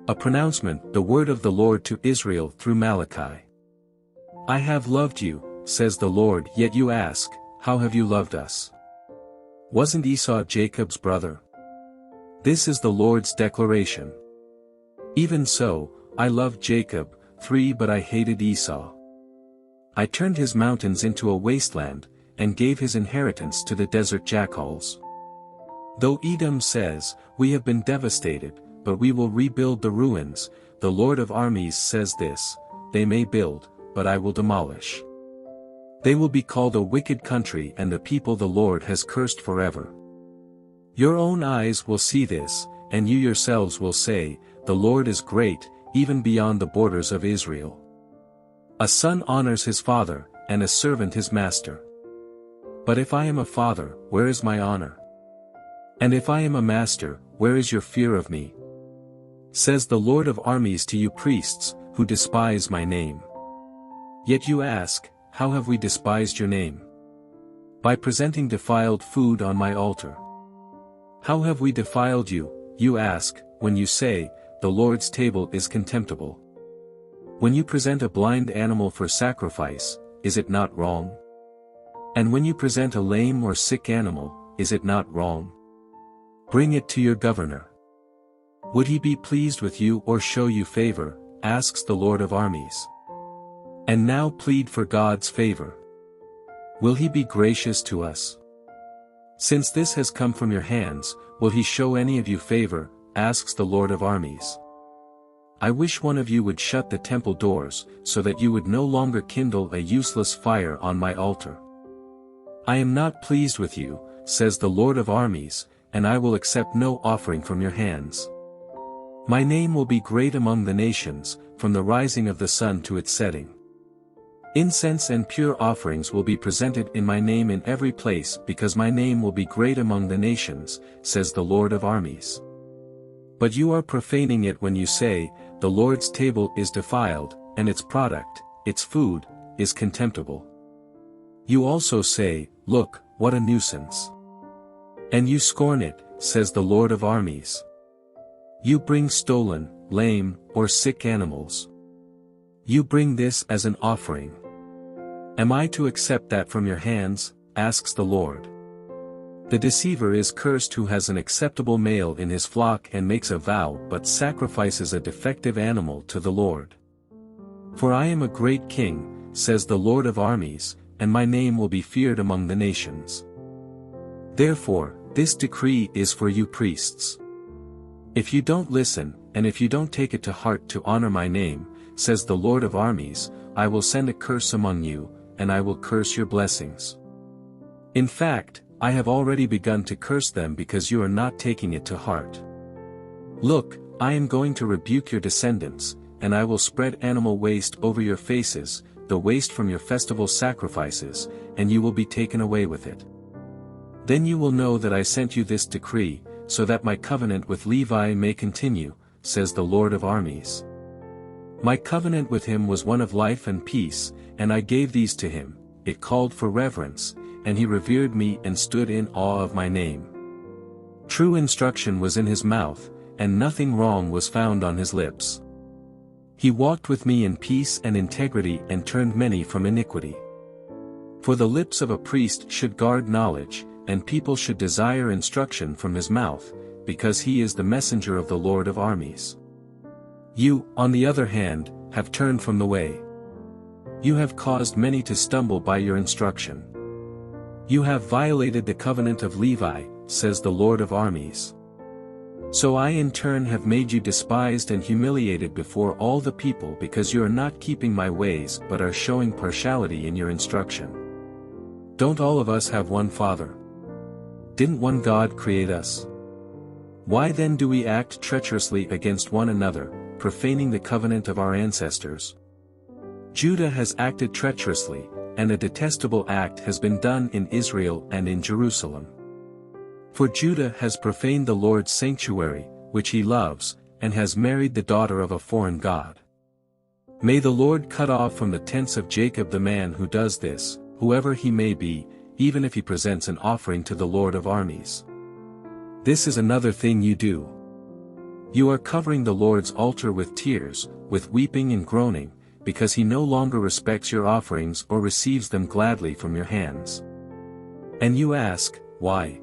A pronouncement, the word of the Lord to Israel through Malachi. I have loved you, says the Lord, yet you ask, how have you loved us? Wasn't Esau Jacob's brother? This is the Lord's declaration. Even so, I loved Jacob, but I hated Esau. I turned his mountains into a wasteland, and gave his inheritance to the desert jackals. Though Edom says, we have been devastated, but we will rebuild the ruins, the Lord of armies says this, they may build, but I will demolish. They will be called a wicked country and a people the Lord has cursed forever. Your own eyes will see this, and you yourselves will say, the Lord is great, even beyond the borders of Israel. A son honors his father, and a servant his master. But if I am a father, where is my honor? And if I am a master, where is your fear of me? Says the Lord of armies to you priests, who despise my name. Yet you ask, how have we despised your name? By presenting defiled food on my altar. How have we defiled you, you ask, when you say, the Lord's table is contemptible? When you present a blind animal for sacrifice, is it not wrong? And when you present a lame or sick animal, is it not wrong? Bring it to your governor. Would he be pleased with you or show you favor, asks the Lord of armies. And now plead for God's favor. Will he be gracious to us? Since this has come from your hands, will he show any of you favor, asks the Lord of armies. I wish one of you would shut the temple doors, so that you would no longer kindle a useless fire on my altar. I am not pleased with you, says the Lord of armies, and I will accept no offering from your hands. My name will be great among the nations, from the rising of the sun to its setting. Incense and pure offerings will be presented in my name in every place because my name will be great among the nations, says the Lord of armies. But you are profaning it when you say, the Lord's table is defiled, and its product, its food, is contemptible. You also say, look, what a nuisance. And you scorn it, says the Lord of armies. You bring stolen, lame, or sick animals. You bring this as an offering. Am I to accept that from your hands, asks the Lord. The deceiver is cursed who has an acceptable male in his flock and makes a vow but sacrifices a defective animal to the Lord. For I am a great king, says the Lord of armies, and my name will be feared among the nations. Therefore, this decree is for you priests. If you don't listen, and if you don't take it to heart to honor my name, says the Lord of armies, I will send a curse among you, and I will curse your blessings. In fact, I have already begun to curse them because you are not taking it to heart. Look, I am going to rebuke your descendants, and I will spread animal waste over your faces, the waste from your festival sacrifices, and you will be taken away with it. Then you will know that I sent you this decree, so that my covenant with Levi may continue, says the Lord of armies. My covenant with him was one of life and peace, and I gave these to him, it called for reverence, and he revered me and stood in awe of my name. True instruction was in his mouth, and nothing wrong was found on his lips. He walked with me in peace and integrity and turned many from iniquity. For the lips of a priest should guard knowledge, and people should desire instruction from his mouth, because he is the messenger of the Lord of armies. You, on the other hand, have turned from the way. You have caused many to stumble by your instruction. You have violated the covenant of Levi, says the Lord of armies. So I in turn have made you despised and humiliated before all the people because you are not keeping my ways but are showing partiality in your instruction. Don't all of us have one Father? Didn't one God create us? Why then do we act treacherously against one another, profaning the covenant of our ancestors? Judah has acted treacherously, and a detestable act has been done in Israel and in Jerusalem. For Judah has profaned the Lord's sanctuary, which he loves, and has married the daughter of a foreign god. May the Lord cut off from the tents of Jacob the man who does this, whoever he may be, even if he presents an offering to the Lord of armies. This is another thing you do. You are covering the Lord's altar with tears, with weeping and groaning, because he no longer respects your offerings or receives them gladly from your hands. And you ask, why?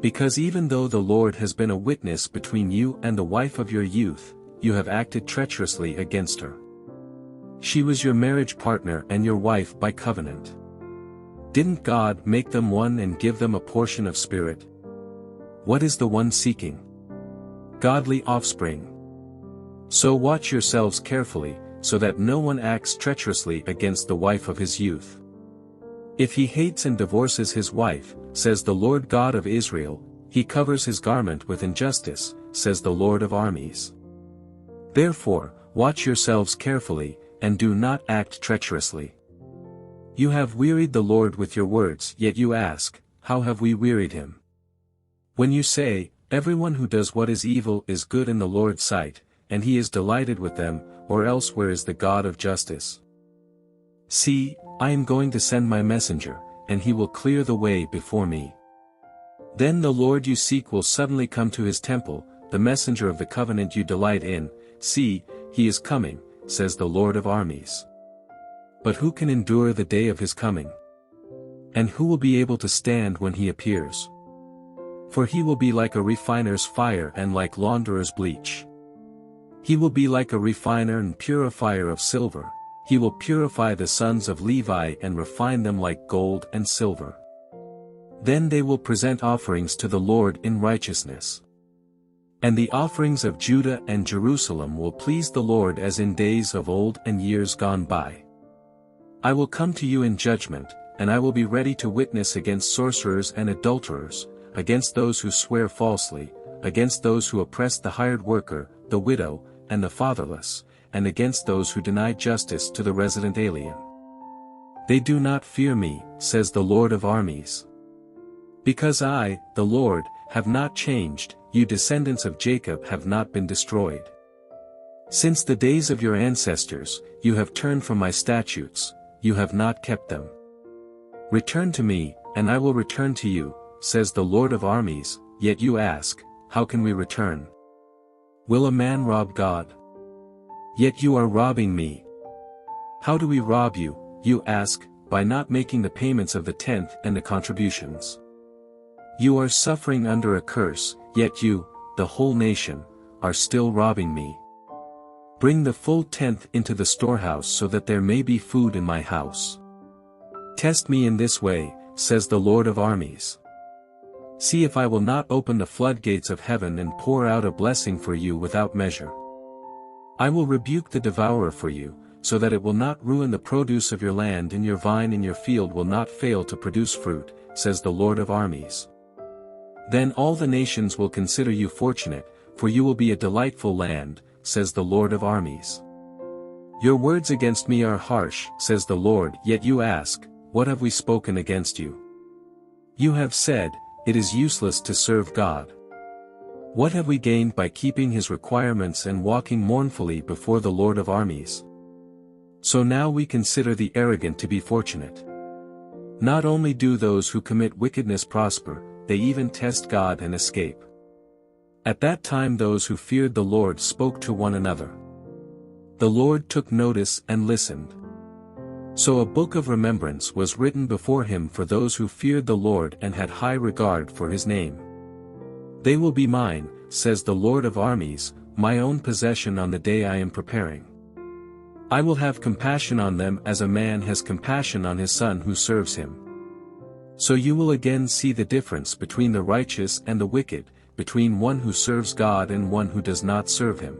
Because even though the Lord has been a witness between you and the wife of your youth, you have acted treacherously against her. She was your marriage partner and your wife by covenant. Didn't God make them one and give them a portion of spirit? What is the one seeking? Godly offspring. So watch yourselves carefully, so that no one acts treacherously against the wife of his youth. If he hates and divorces his wife, says the Lord God of Israel, he covers his garment with injustice, says the Lord of armies. Therefore, watch yourselves carefully, and do not act treacherously. You have wearied the Lord with your words, yet you ask, how have we wearied him? When you say, everyone who does what is evil is good in the Lord's sight, and he is delighted with them, or else where is the God of justice? See, I am going to send my messenger, and he will clear the way before me. Then the Lord you seek will suddenly come to his temple, the messenger of the covenant you delight in. See, he is coming, says the Lord of armies. But who can endure the day of his coming? And who will be able to stand when he appears? For he will be like a refiner's fire and like launderer's bleach. He will be like a refiner and purifier of silver. He will purify the sons of Levi and refine them like gold and silver. Then they will present offerings to the Lord in righteousness. And the offerings of Judah and Jerusalem will please the Lord as in days of old and years gone by. I will come to you in judgment, and I will be ready to witness against sorcerers and adulterers, against those who swear falsely, against those who oppress the hired worker, the widow, and the fatherless, and against those who deny justice to the resident alien. They do not fear me, says the Lord of armies. Because I, the Lord, have not changed, you descendants of Jacob have not been destroyed. Since the days of your ancestors, you have turned from my statutes, you have not kept them. Return to me, and I will return to you, says the Lord of armies, yet you ask, how can we return? Will a man rob God? Yet you are robbing me. How do we rob you, you ask, by not making the payments of the tenth and the contributions? You are suffering under a curse, yet you, the whole nation, are still robbing me. Bring the full tenth into the storehouse so that there may be food in my house. Test me in this way, says the Lord of armies. See if I will not open the floodgates of heaven and pour out a blessing for you without measure. I will rebuke the devourer for you, so that it will not ruin the produce of your land and your vine in your field will not fail to produce fruit, says the Lord of armies. Then all the nations will consider you fortunate, for you will be a delightful land, says the Lord of armies. Your words against me are harsh, says the Lord, yet you ask, what have we spoken against you? You have said, it is useless to serve God. What have we gained by keeping his requirements and walking mournfully before the Lord of armies? So now we consider the arrogant to be fortunate. Not only do those who commit wickedness prosper, they even test God and escape. At that time those who feared the Lord spoke to one another. The Lord took notice and listened. So a book of remembrance was written before him for those who feared the Lord and had high regard for his name. They will be mine, says the Lord of armies, my own possession on the day I am preparing. I will have compassion on them as a man has compassion on his son who serves him. So you will again see the difference between the righteous and the wicked, between one who serves God and one who does not serve him.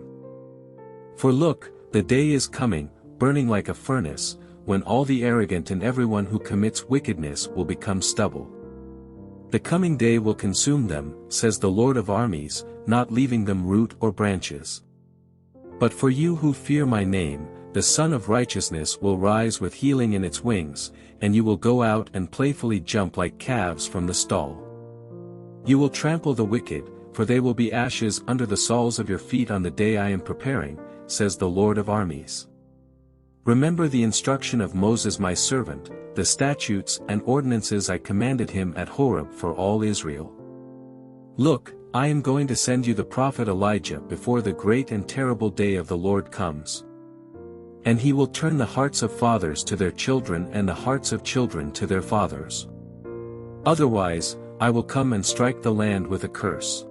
For look, the day is coming, burning like a furnace, when all the arrogant and everyone who commits wickedness will become stubble. The coming day will consume them, says the Lord of armies, not leaving them root or branches. But for you who fear my name, the Son of Righteousness will rise with healing in its wings, and you will go out and playfully jump like calves from the stall. You will trample the wicked, for they will be ashes under the soles of your feet on the day I am preparing, says the Lord of armies. Remember the instruction of Moses my servant, the statutes and ordinances I commanded him at Horeb for all Israel. Look, I am going to send you the prophet Elijah before the great and terrible day of the Lord comes. And he will turn the hearts of fathers to their children and the hearts of children to their fathers. Otherwise, I will come and strike the land with a curse.